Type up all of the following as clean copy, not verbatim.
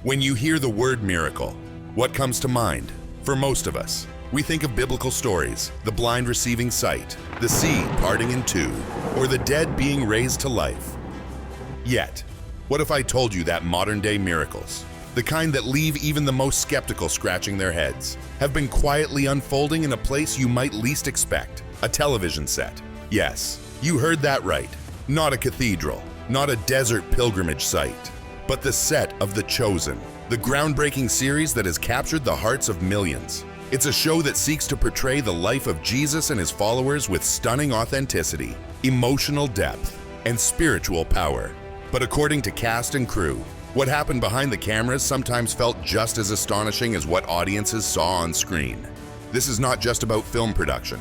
When you hear the word miracle, what comes to mind? For most of us, we think of biblical stories, the blind receiving sight, the sea parting in two, or the dead being raised to life. Yet, what if I told you that modern-day miracles, the kind that leave even the most skeptical scratching their heads, have been quietly unfolding in a place you might least expect, a television set? Yes, you heard that right. Not a cathedral, not a desert pilgrimage site, but the set of The Chosen, the groundbreaking series that has captured the hearts of millions. It's a show that seeks to portray the life of Jesus and his followers with stunning authenticity, emotional depth, and spiritual power. But according to cast and crew, what happened behind the cameras sometimes felt just as astonishing as what audiences saw on screen. This is not just about film production.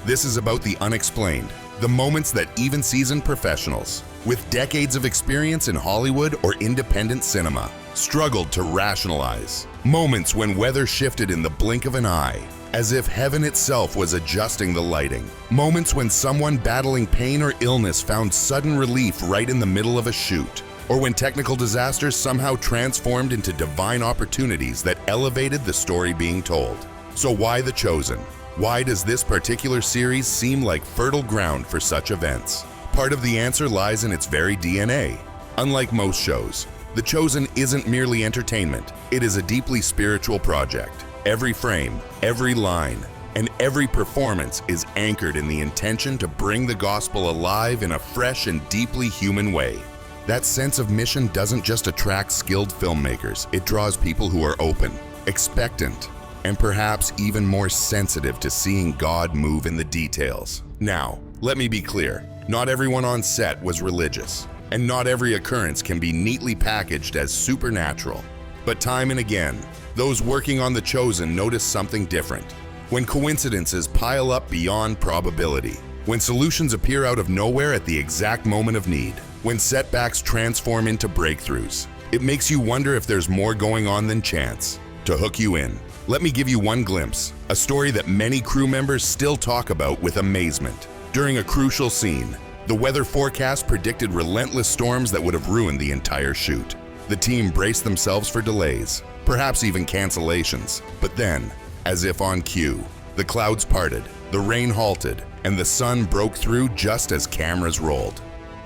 This is about the unexplained, the moments that even seasoned professionals, with decades of experience in Hollywood or independent cinema, struggled to rationalize. Moments when weather shifted in the blink of an eye, as if heaven itself was adjusting the lighting. Moments when someone battling pain or illness found sudden relief right in the middle of a shoot. Or when technical disasters somehow transformed into divine opportunities that elevated the story being told. So why The Chosen? Why does this particular series seem like fertile ground for such events? Part of the answer lies in its very DNA. Unlike most shows, The Chosen isn't merely entertainment. It is a deeply spiritual project. Every frame, every line, and every performance is anchored in the intention to bring the gospel alive in a fresh and deeply human way. That sense of mission doesn't just attract skilled filmmakers, it draws people who are open, expectant, and perhaps even more sensitive to seeing God move in the details. Now, let me be clear, not everyone on set was religious, and not every occurrence can be neatly packaged as supernatural. But time and again, those working on The Chosen notice something different. When coincidences pile up beyond probability, when solutions appear out of nowhere at the exact moment of need, when setbacks transform into breakthroughs, it makes you wonder if there's more going on than chance. To hook you in, let me give you one glimpse, a story that many crew members still talk about with amazement. During a crucial scene, the weather forecast predicted relentless storms that would have ruined the entire shoot. The team braced themselves for delays, perhaps even cancellations. But then, as if on cue, the clouds parted, the rain halted, and the sun broke through just as cameras rolled.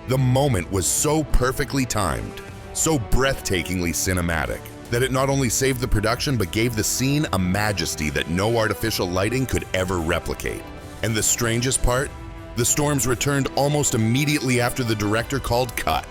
The moment was so perfectly timed, so breathtakingly cinematic, that it not only saved the production but gave the scene a majesty that no artificial lighting could ever replicate. And the strangest part? The storms returned almost immediately after the director called cut.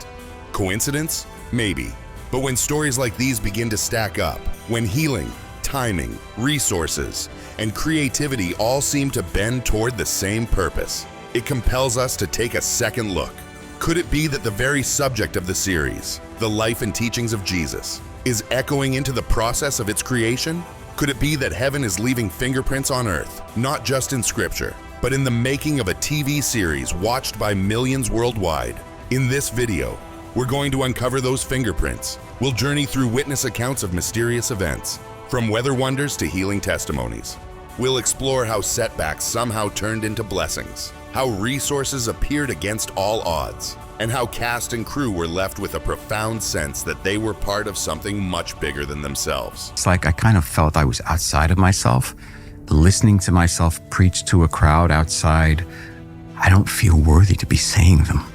Coincidence? Maybe. But when stories like these begin to stack up, when healing, timing, resources, and creativity all seem to bend toward the same purpose, it compels us to take a second look. Could it be that the very subject of the series, the life and teachings of Jesus, is echoing into the process of its creation? Could it be that heaven is leaving fingerprints on earth, not just in scripture, but in the making of a TV series watched by millions worldwide? In this video, we're going to uncover those fingerprints. We'll journey through witness accounts of mysterious events, from weather wonders to healing testimonies. We'll explore how setbacks somehow turned into blessings, how resources appeared against all odds, and how cast and crew were left with a profound sense that they were part of something much bigger than themselves. It's like I kind of felt I was outside of myself, listening to myself preach to a crowd outside. I don't feel worthy to be saying them.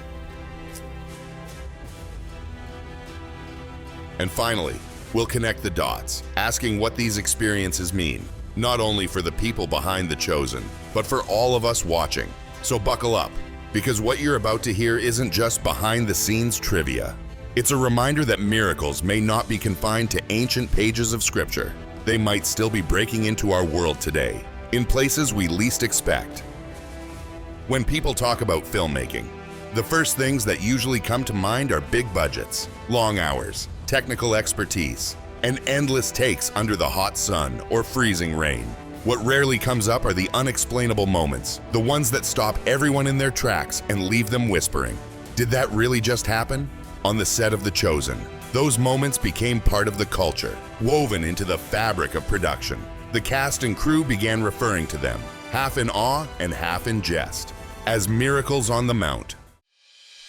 And finally, we'll connect the dots, asking what these experiences mean, not only for the people behind The Chosen, but for all of us watching. So buckle up, because what you're about to hear isn't just behind-the-scenes trivia. It's a reminder that miracles may not be confined to ancient pages of scripture. They might still be breaking into our world today, in places we least expect. When people talk about filmmaking, the first things that usually come to mind are big budgets, long hours, technical expertise, and endless takes under the hot sun or freezing rain. What rarely comes up are the unexplainable moments, the ones that stop everyone in their tracks and leave them whispering. Did that really just happen? On the set of The Chosen, those moments became part of the culture, woven into the fabric of production. The cast and crew began referring to them, half in awe and half in jest, as miracles on the mount.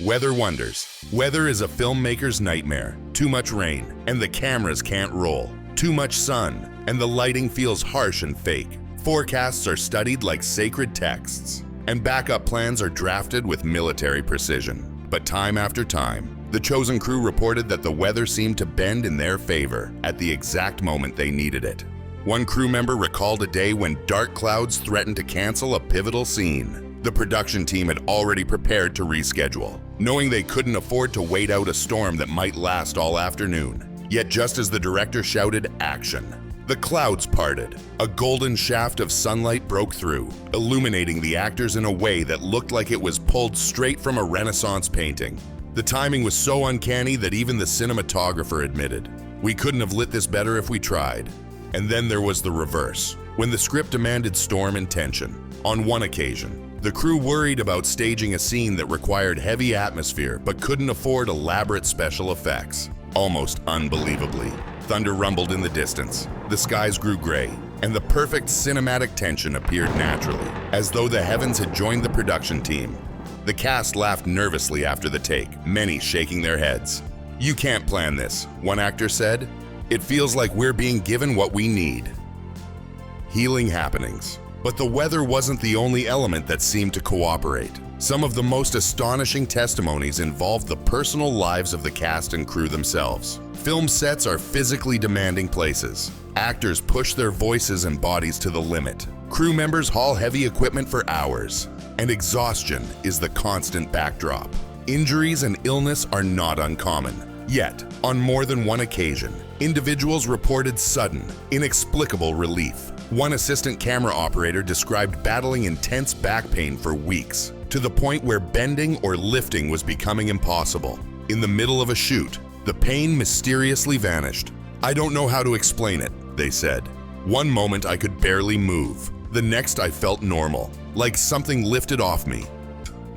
Weather wonders. Weather is a filmmaker's nightmare. Too much rain, and the cameras can't roll. Too much sun, and the lighting feels harsh and fake. Forecasts are studied like sacred texts, and backup plans are drafted with military precision. But time after time, the chosen crew reported that the weather seemed to bend in their favor at the exact moment they needed it. One crew member recalled a day when dark clouds threatened to cancel a pivotal scene. The production team had already prepared to reschedule, knowing they couldn't afford to wait out a storm that might last all afternoon. Yet just as the director shouted action, the clouds parted. A golden shaft of sunlight broke through, illuminating the actors in a way that looked like it was pulled straight from a Renaissance painting. The timing was so uncanny that even the cinematographer admitted, "We couldn't have lit this better if we tried." And then there was the reverse, when the script demanded storm and tension. On one occasion, the crew worried about staging a scene that required heavy atmosphere but couldn't afford elaborate special effects. Almost unbelievably, thunder rumbled in the distance, the skies grew gray, and the perfect cinematic tension appeared naturally, as though the heavens had joined the production team. The cast laughed nervously after the take, many shaking their heads. "You can't plan this," one actor said. "It feels like we're being given what we need." Healing happenings. But the weather wasn't the only element that seemed to cooperate. Some of the most astonishing testimonies involved the personal lives of the cast and crew themselves. Film sets are physically demanding places. Actors push their voices and bodies to the limit. Crew members haul heavy equipment for hours. And exhaustion is the constant backdrop. Injuries and illness are not uncommon. Yet, on more than one occasion, individuals reported sudden, inexplicable relief. One assistant camera operator described battling intense back pain for weeks, to the point where bending or lifting was becoming impossible. In the middle of a shoot, the pain mysteriously vanished. "I don't know how to explain it," they said. "One moment I could barely move. The next I felt normal, like something lifted off me."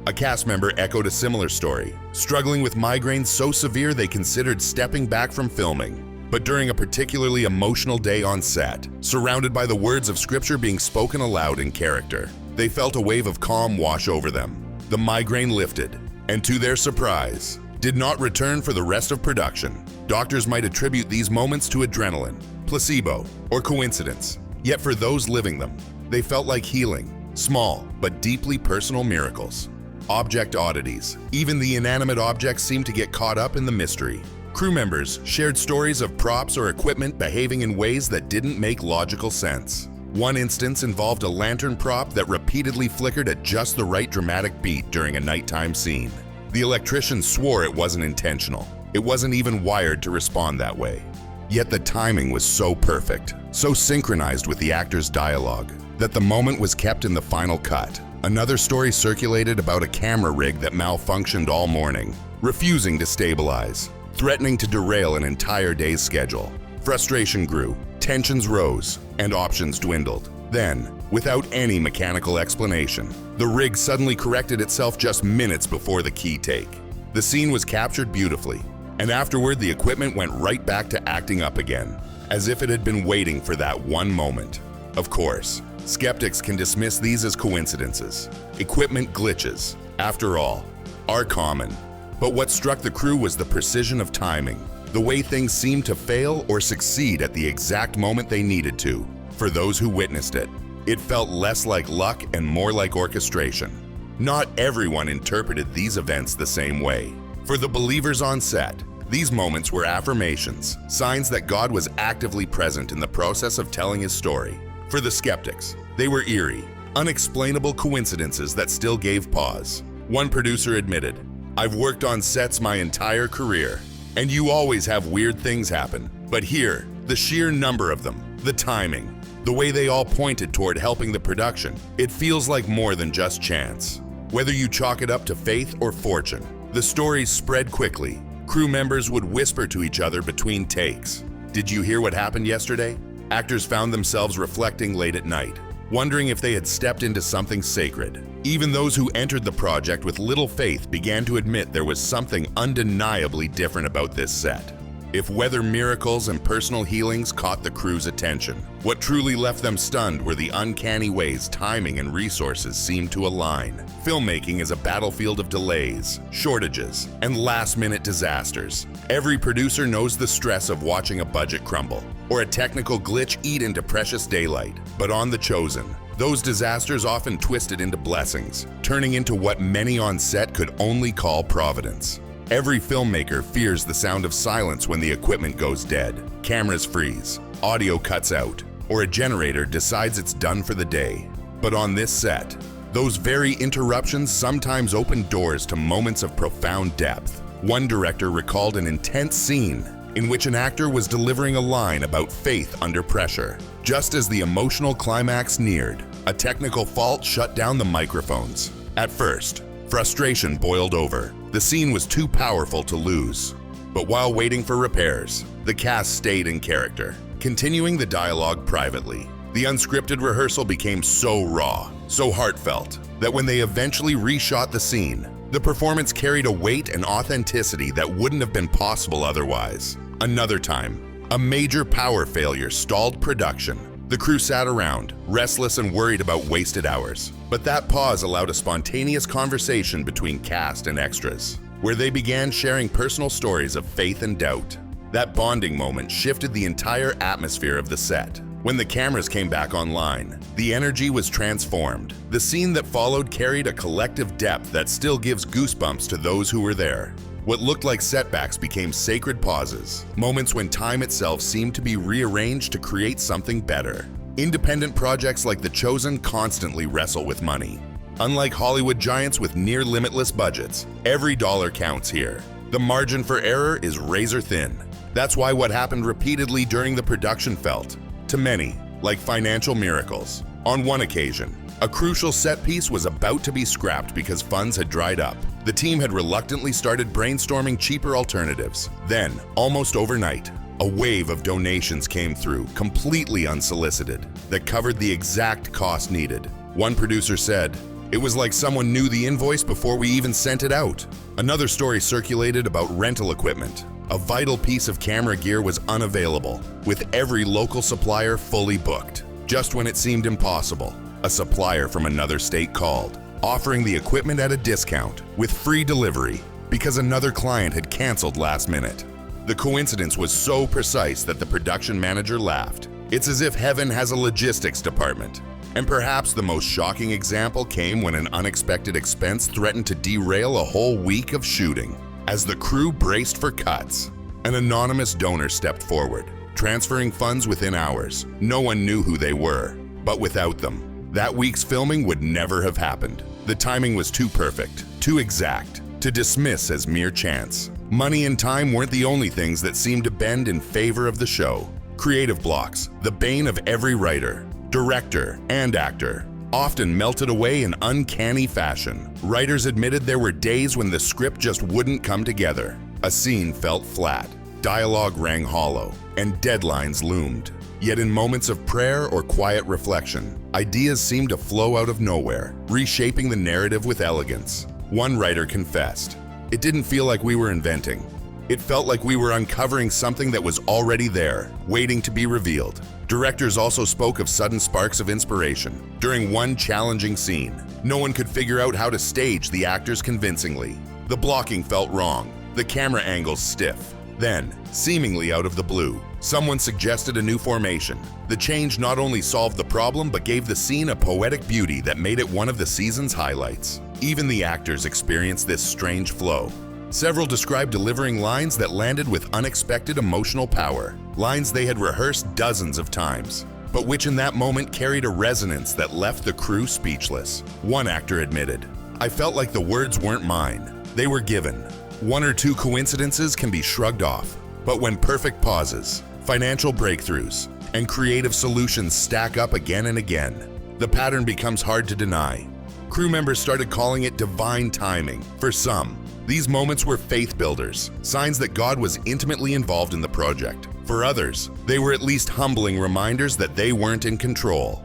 A cast member echoed a similar story, struggling with migraines so severe they considered stepping back from filming. But during a particularly emotional day on set, surrounded by the words of scripture being spoken aloud in character, they felt a wave of calm wash over them. The migraine lifted, and to their surprise, did not return for the rest of production. Doctors might attribute these moments to adrenaline, placebo, or coincidence. Yet for those living them, they felt like healing, small but deeply personal miracles. Object oddities. Even the inanimate objects seemed to get caught up in the mystery. Crew members shared stories of props or equipment behaving in ways that didn't make logical sense. One instance involved a lantern prop that repeatedly flickered at just the right dramatic beat during a nighttime scene. The electrician swore it wasn't intentional. It wasn't even wired to respond that way. Yet the timing was so perfect, so synchronized with the actor's dialogue, that the moment was kept in the final cut. Another story circulated about a camera rig that malfunctioned all morning, refusing to stabilize, threatening to derail an entire day's schedule. Frustration grew, tensions rose, and options dwindled. Then, without any mechanical explanation, the rig suddenly corrected itself just minutes before the key take. The scene was captured beautifully, and afterward the equipment went right back to acting up again, as if it had been waiting for that one moment. Of course, skeptics can dismiss these as coincidences. Equipment glitches, after all, are common. But what struck the crew was the precision of timing, the way things seemed to fail or succeed at the exact moment they needed to. For those who witnessed it, it felt less like luck and more like orchestration. Not everyone interpreted these events the same way. For the believers on set, these moments were affirmations, signs that God was actively present in the process of telling his story. For the skeptics, they were eerie, unexplainable coincidences that still gave pause. One producer admitted, "I've worked on sets my entire career, and you always have weird things happen. But here, the sheer number of them, the timing, the way they all pointed toward helping the production, it feels like more than just chance." Whether you chalk it up to faith or fortune, the stories spread quickly. Crew members would whisper to each other between takes. "Did you hear what happened yesterday?" Actors found themselves reflecting late at night, wondering if they had stepped into something sacred. Even those who entered the project with little faith began to admit there was something undeniably different about this set. If weather miracles and personal healings caught the crew's attention, what truly left them stunned were the uncanny ways timing and resources seemed to align. Filmmaking is a battlefield of delays, shortages, and last-minute disasters. Every producer knows the stress of watching a budget crumble or a technical glitch eat into precious daylight. But on The Chosen, those disasters often twisted into blessings, turning into what many on set could only call providence. Every filmmaker fears the sound of silence when the equipment goes dead, cameras freeze, audio cuts out, or a generator decides it's done for the day. But on this set, those very interruptions sometimes open doors to moments of profound depth. One director recalled an intense scene in which an actor was delivering a line about faith under pressure. Just as the emotional climax neared, a technical fault shut down the microphones. At first, frustration boiled over. The scene was too powerful to lose. But while waiting for repairs, the cast stayed in character, continuing the dialogue privately. The unscripted rehearsal became so raw, so heartfelt, that when they eventually reshot the scene, the performance carried a weight and authenticity that wouldn't have been possible otherwise. Another time, a major power failure stalled production. The crew sat around, restless and worried about wasted hours. But that pause allowed a spontaneous conversation between cast and extras, where they began sharing personal stories of faith and doubt. That bonding moment shifted the entire atmosphere of the set. When the cameras came back online, the energy was transformed. The scene that followed carried a collective depth that still gives goosebumps to those who were there. What looked like setbacks became sacred pauses, moments when time itself seemed to be rearranged to create something better. Independent projects like The Chosen constantly wrestle with money. Unlike Hollywood giants with near limitless budgets, every dollar counts here. The margin for error is razor thin. That's why what happened repeatedly during the production felt, to many, like financial miracles. On one occasion, a crucial set piece was about to be scrapped because funds had dried up. The team had reluctantly started brainstorming cheaper alternatives. Then, almost overnight, a wave of donations came through, completely unsolicited, that covered the exact cost needed. One producer said, "It was like someone knew the invoice before we even sent it out." Another story circulated about rental equipment. A vital piece of camera gear was unavailable, with every local supplier fully booked. Just when it seemed impossible, a supplier from another state called, offering the equipment at a discount with free delivery because another client had canceled last minute. The coincidence was so precise that the production manager laughed. It's as if heaven has a logistics department. And perhaps the most shocking example came when an unexpected expense threatened to derail a whole week of shooting. As the crew braced for cuts, an anonymous donor stepped forward, transferring funds within hours. No one knew who they were, but without them, that week's filming would never have happened. The timing was too perfect, too exact, to dismiss as mere chance. Money and time weren't the only things that seemed to bend in favor of the show. Creative blocks, the bane of every writer, director, and actor, often melted away in uncanny fashion. Writers admitted there were days when the script just wouldn't come together. A scene felt flat, dialogue rang hollow, and deadlines loomed. Yet in moments of prayer or quiet reflection, ideas seemed to flow out of nowhere, reshaping the narrative with elegance. One writer confessed, "It didn't feel like we were inventing. It felt like we were uncovering something that was already there, waiting to be revealed." Directors also spoke of sudden sparks of inspiration. During one challenging scene, no one could figure out how to stage the actors convincingly. The blocking felt wrong, the camera angles stiff. Then, seemingly out of the blue, someone suggested a new formation. The change not only solved the problem but gave the scene a poetic beauty that made it one of the season's highlights. Even the actors experienced this strange flow. Several described delivering lines that landed with unexpected emotional power, lines they had rehearsed dozens of times, but which in that moment carried a resonance that left the crew speechless. One actor admitted, "I felt like the words weren't mine, they were given." One or two coincidences can be shrugged off, but when perfect pauses, financial breakthroughs, and creative solutions stack up again and again, the pattern becomes hard to deny. Crew members started calling it divine timing. For some, these moments were faith builders, signs that God was intimately involved in the project. For others, they were at least humbling reminders that they weren't in control.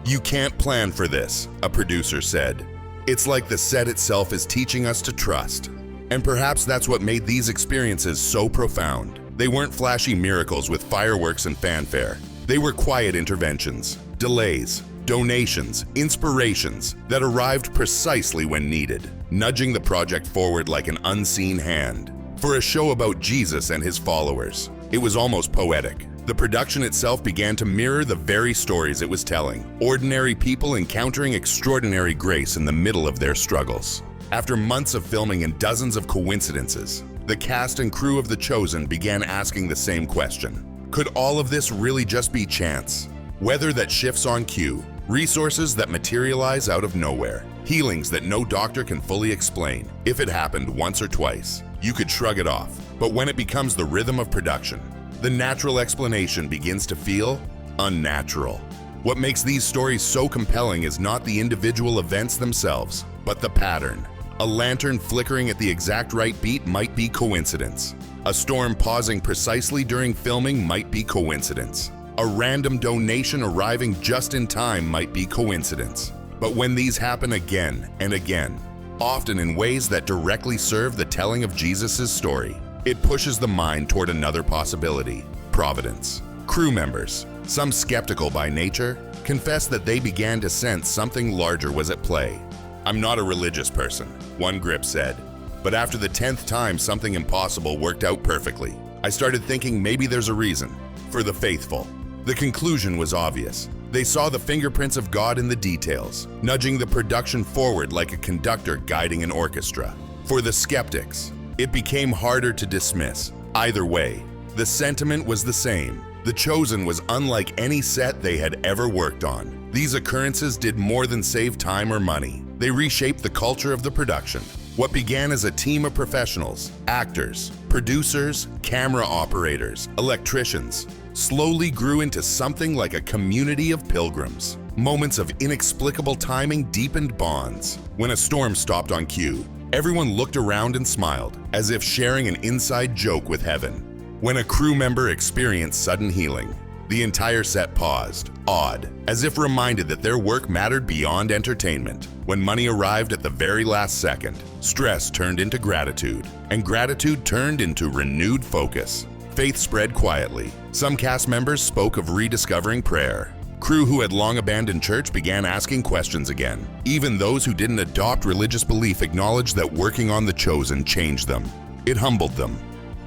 "You can't plan for this," a producer said. "It's like the set itself is teaching us to trust." And perhaps that's what made these experiences so profound. They weren't flashy miracles with fireworks and fanfare. They were quiet interventions, delays, donations, inspirations that arrived precisely when needed, nudging the project forward like an unseen hand. For a show about Jesus and his followers, it was almost poetic. The production itself began to mirror the very stories it was telling, ordinary people encountering extraordinary grace in the middle of their struggles. After months of filming and dozens of coincidences, the cast and crew of The Chosen began asking the same question. Could all of this really just be chance? Weather that shifts on cue, resources that materialize out of nowhere, healings that no doctor can fully explain. If it happened once or twice, you could shrug it off. But when it becomes the rhythm of production, the natural explanation begins to feel unnatural. What makes these stories so compelling is not the individual events themselves, but the pattern. A lantern flickering at the exact right beat might be coincidence. A storm pausing precisely during filming might be coincidence. A random donation arriving just in time might be coincidence. But when these happen again and again, often in ways that directly serve the telling of Jesus' story, it pushes the mind toward another possibility: providence. Crew members, some skeptical by nature, confess that they began to sense something larger was at play. "I'm not a religious person," one grip said, "but after the 10th time something impossible worked out perfectly, I started thinking maybe there's a reason." For the faithful, the conclusion was obvious. They saw the fingerprints of God in the details, nudging the production forward like a conductor guiding an orchestra. For the skeptics, it became harder to dismiss. Either way, the sentiment was the same. The Chosen was unlike any set they had ever worked on. These occurrences did more than save time or money. They reshaped the culture of the production. What began as a team of professionals, actors, producers, camera operators, electricians, slowly grew into something like a community of pilgrims. Moments of inexplicable timing deepened bonds. When a storm stopped on cue, everyone looked around and smiled, as if sharing an inside joke with heaven. When a crew member experienced sudden healing, the entire set paused, awed, as if reminded that their work mattered beyond entertainment. When money arrived at the very last second, stress turned into gratitude, and gratitude turned into renewed focus. Faith spread quietly. Some cast members spoke of rediscovering prayer. Crew who had long abandoned church began asking questions again. Even those who didn't adopt religious belief acknowledged that working on The Chosen changed them. It humbled them,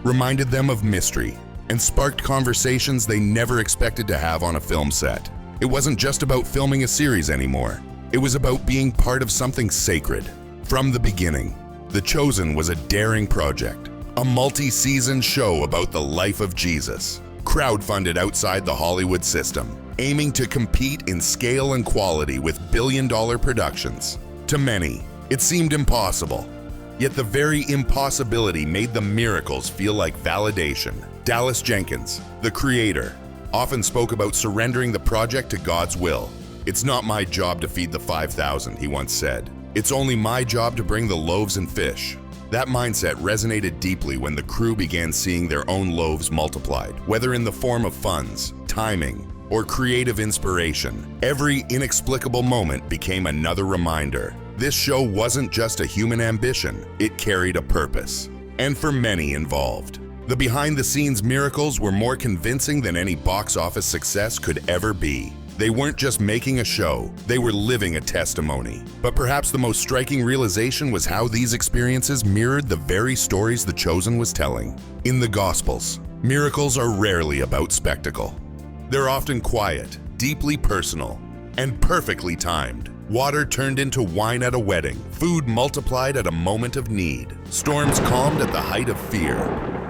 reminded them of mystery, and sparked conversations they never expected to have on a film set. It wasn't just about filming a series anymore. It was about being part of something sacred. From the beginning, The Chosen was a daring project, a multi-season show about the life of Jesus, crowdfunded outside the Hollywood system, aiming to compete in scale and quality with billion-dollar productions. To many, it seemed impossible. Yet the very impossibility made the miracles feel like validation. Dallas Jenkins, the creator, often spoke about surrendering the project to God's will. "It's not my job to feed the 5,000, he once said. "It's only my job to bring the loaves and fish." That mindset resonated deeply when the crew began seeing their own loaves multiplied, whether in the form of funds, timing, or creative inspiration. Every inexplicable moment became another reminder. This show wasn't just a human ambition, it carried a purpose. And for many involved, the behind-the-scenes miracles were more convincing than any box office success could ever be. They weren't just making a show, they were living a testimony. But perhaps the most striking realization was how these experiences mirrored the very stories The Chosen was telling. In the Gospels, miracles are rarely about spectacle. They're often quiet, deeply personal, and perfectly timed. Water turned into wine at a wedding, food multiplied at a moment of need, storms calmed at the height of fear.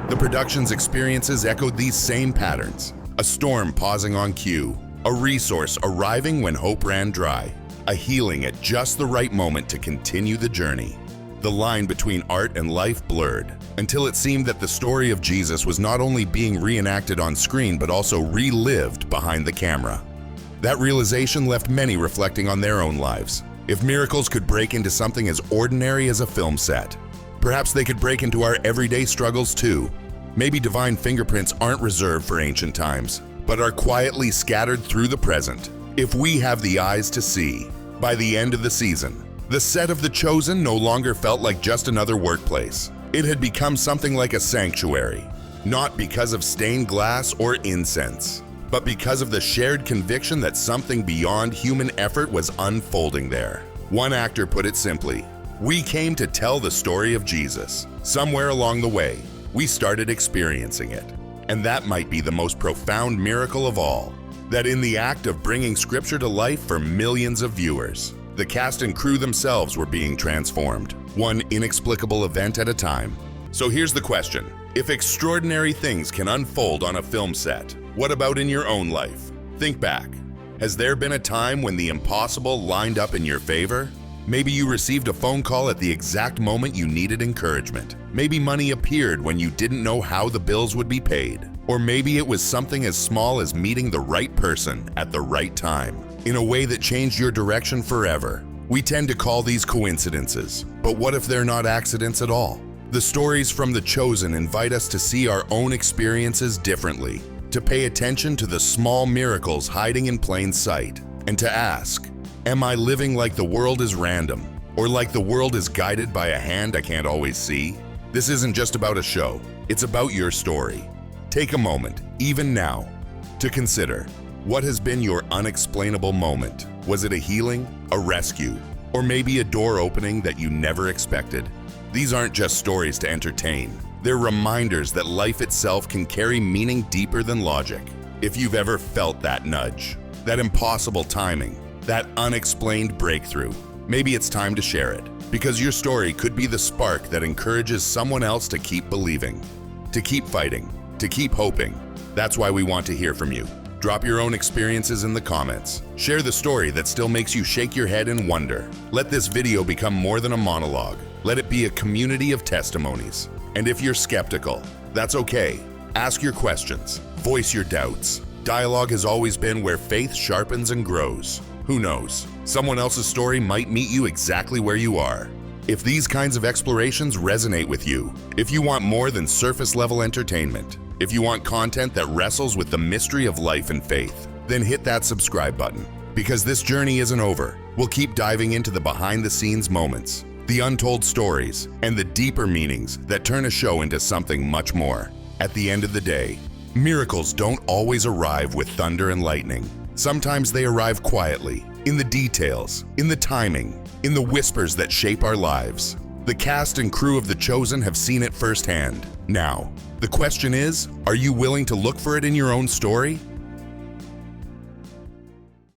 The production's experiences echoed these same patterns. A storm pausing on cue, a resource arriving when hope ran dry, a healing at just the right moment to continue the journey. The line between art and life blurred, until it seemed that the story of Jesus was not only being reenacted on screen but also relived behind the camera. That realization left many reflecting on their own lives. If miracles could break into something as ordinary as a film set, perhaps they could break into our everyday struggles too. Maybe divine fingerprints aren't reserved for ancient times, but are quietly scattered through the present. If we have the eyes to see, by the end of the season, the set of The Chosen no longer felt like just another workplace. It had become something like a sanctuary, not because of stained glass or incense, but because of the shared conviction that something beyond human effort was unfolding there. One actor put it simply, "We came to tell the story of Jesus. Somewhere along the way, we started experiencing it." And that might be the most profound miracle of all, that in the act of bringing Scripture to life for millions of viewers, the cast and crew themselves were being transformed, one inexplicable event at a time. So here's the question. If extraordinary things can unfold on a film set, what about in your own life? Think back. Has there been a time when the impossible lined up in your favor? Maybe you received a phone call at the exact moment you needed encouragement. Maybe money appeared when you didn't know how the bills would be paid. Or maybe it was something as small as meeting the right person at the right time, in a way that changed your direction forever. We tend to call these coincidences, but what if they're not accidents at all? The stories from The Chosen invite us to see our own experiences differently, to pay attention to the small miracles hiding in plain sight, and to ask, am I living like the world is random, or like the world is guided by a hand I can't always see? This isn't just about a show, it's about your story. Take a moment, even now, to consider, what has been your unexplainable moment? Was it a healing, a rescue, or maybe a door opening that you never expected? These aren't just stories to entertain. They're reminders that life itself can carry meaning deeper than logic. If you've ever felt that nudge, that impossible timing, that unexplained breakthrough, maybe it's time to share it, because your story could be the spark that encourages someone else to keep believing, to keep fighting, to keep hoping. That's why we want to hear from you. Drop your own experiences in the comments. Share the story that still makes you shake your head in wonder. Let this video become more than a monologue. Let it be a community of testimonies. And if you're skeptical, that's okay. Ask your questions. Voice your doubts. Dialogue has always been where faith sharpens and grows. Who knows? Someone else's story might meet you exactly where you are. If these kinds of explorations resonate with you, if you want more than surface-level entertainment, if you want content that wrestles with the mystery of life and faith, then hit that subscribe button. Because this journey isn't over. We'll keep diving into the behind-the-scenes moments, the untold stories, and the deeper meanings that turn a show into something much more. At the end of the day, miracles don't always arrive with thunder and lightning. Sometimes they arrive quietly, in the details, in the timing, in the whispers that shape our lives. The cast and crew of The Chosen have seen it firsthand. Now, the question is, are you willing to look for it in your own story?